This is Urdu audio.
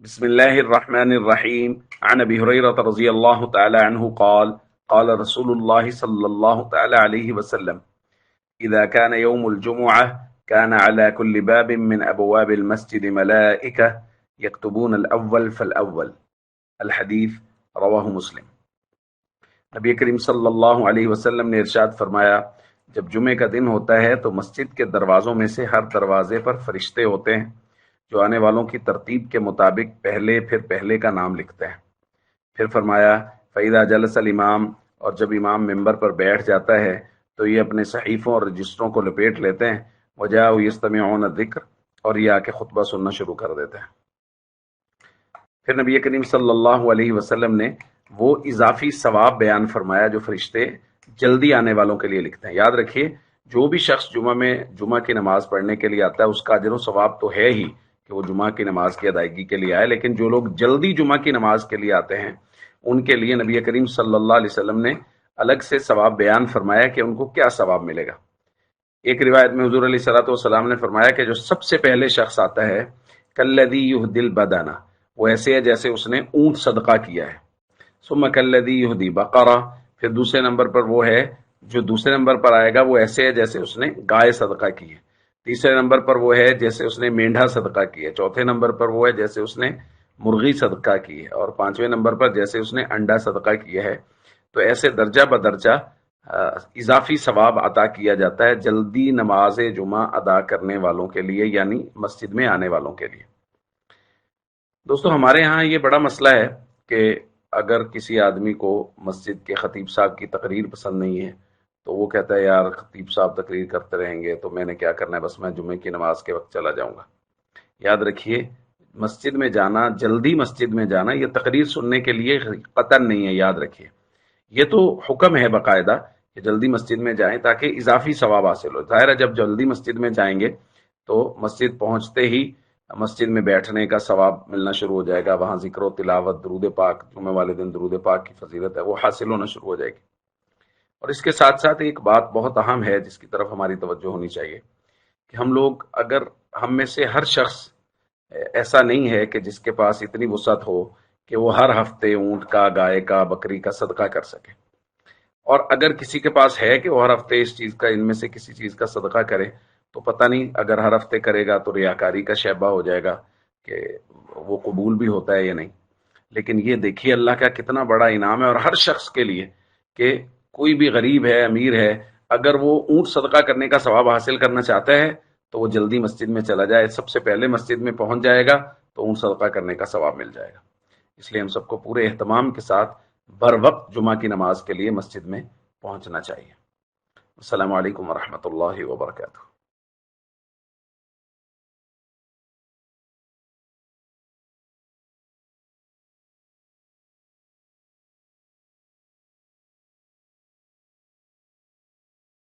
بسم الله الرحمن الرحيم. عن أبي هريرة رضي الله تعالى عنه قال قال رسول الله صلى الله تعالى عليه وسلم: إذا كان يوم الجمعة كان على كل باب من أبواب المسجد ملائكة يكتبون الأول فالأول. الحدیث رواہ مسلم۔ نبی کریم صلی اللہ علیہ وسلم نے ارشاد فرمایا، جب جمعے کا دن ہوتا ہے تو مسجد کے دروازوں میں سے ہر دروازے پر فرشتے ہوتے ہیں جو آنے والوں کی ترتیب کے مطابق پہلے پھر پہلے کا نام لکھتے ہیں۔ پھر فرمایا، فَإِذَا جَلَسَ الْإِمَامُ، اور جب امام ممبر پر بیٹھ جاتا ہے تو یہ اپنے صحیفوں اور رجسٹروں کو لپیٹ لیتے ہیں، وَجَاءُوا يَسْتَمِعُونَ الذِّکْرَ، اور یہ آ کے خطبہ سننا شروع کر دیتے ہیں۔ پھر نبی کریم صلی اللہ علیہ وسلم نے وہ اضافی ثواب بیان فرمایا جو فرشتے جلدی آنے والوں کے لیے لکھتے ہیں۔ یاد رکھیے، جو بھی شخص جمعہ کی نماز پڑھنے کے لیے آتا ہے اس کا اجر و ثواب تو ہے ہی کہ وہ جمعہ کی نماز کی ادائیگی کے لیے آئے، لیکن جو لوگ جلدی جمعہ کی نماز کے لیے آتے ہیں ان کے لیے نبی کریم صلی اللہ علیہ وسلم نے الگ سے ثواب بیان فرمایا کہ ان کو کیا ثواب ملے گا۔ ایک روایت میں حضور علیہ الصلوۃ والسلام نے فرمایا کہ جو سب سے پہلے شخص آتا ہے، کالذی یہدی البدنہ، وہ ایسے ہے جیسے اس نے اونٹ صدقہ کیا ہے۔ ثم کالذی یہدی بقرہ، پھر دوسرے نمبر پر وہ ہے جو دوسرے نمبر پر آئے گا، وہ ایسے ہے جیسے اس نے گائے صدقہ کی ہے۔ تیسرے نمبر پر وہ ہے جیسے اس نے مینڈھا صدقہ کی ہے۔ چوتھے نمبر پر وہ ہے جیسے اس نے مرغی صدقہ کی ہے، اور پانچویں نمبر پر جیسے اس نے انڈا صدقہ کیا ہے۔ تو ایسے درجہ بدرجہ اضافی ثواب عطا کیا جاتا ہے جلدی نماز جمعہ ادا کرنے والوں کے لیے، یعنی مسجد میں آنے والوں کے لیے۔ دوستو، ہمارے ہاں یہ بڑا مسئلہ ہے کہ اگر کسی آدمی کو مسجد کے خطیب صاحب کی تقریر پسند نہیں ہے تو وہ کہتا ہے، یار خطیب صاحب تقریر کرتے رہیں گے تو میں نے کیا کرنا ہے، بس میں جمعے کی نماز کے وقت چلا جاؤں گا۔ یاد رکھیے، مسجد میں جانا، جلدی مسجد میں جانا، یہ تقریر سننے کے لیے قطعاً نہیں ہے۔ یاد رکھیے، یہ تو حکم ہے باقاعدہ کہ جلدی مسجد میں جائیں تاکہ اضافی ثواب حاصل ہو۔ ظاہر ہے جب جلدی مسجد میں جائیں گے تو مسجد پہنچتے ہی مسجد میں بیٹھنے کا ثواب ملنا شروع ہو جائے گا، وہاں ذکر و تلاوت، درود پاک، جمعے والے دن درود پاک کی فضیلت ہے وہ حاصل ہونا شروع ہو جائے گی۔ اور اس کے ساتھ ساتھ ایک بات بہت اہم ہے جس کی طرف ہماری توجہ ہونی چاہیے کہ ہم میں سے ہر شخص ایسا نہیں ہے کہ جس کے پاس اتنی وسعت ہو کہ وہ ہر ہفتے اونٹ کا، گائے کا، بکری کا صدقہ کر سکے۔ اور اگر کسی کے پاس ہے کہ وہ ہر ہفتے ان میں سے کسی چیز کا صدقہ کرے تو پتہ نہیں اگر ہر ہفتے کرے گا تو ریاکاری کا شیبہ ہو جائے گا کہ وہ قبول بھی ہوتا ہے یا نہیں۔ لیکن یہ دیکھیے اللہ کا کتنا بڑا انعام ہے اور ہر شخص کے لیے کہ کوئی بھی غریب ہے، امیر ہے، اگر وہ اونٹ صدقہ کرنے کا ثواب حاصل کرنا چاہتا ہے تو وہ جلدی مسجد میں چلا جائے، سب سے پہلے مسجد میں پہنچ جائے گا تو اونٹ صدقہ کرنے کا ثواب مل جائے گا۔ اس لیے ہم سب کو پورے اہتمام کے ساتھ بر وقت جمعہ کی نماز کے لیے مسجد میں پہنچنا چاہیے۔ السلام علیکم ورحمۃ اللہ وبرکاتہ۔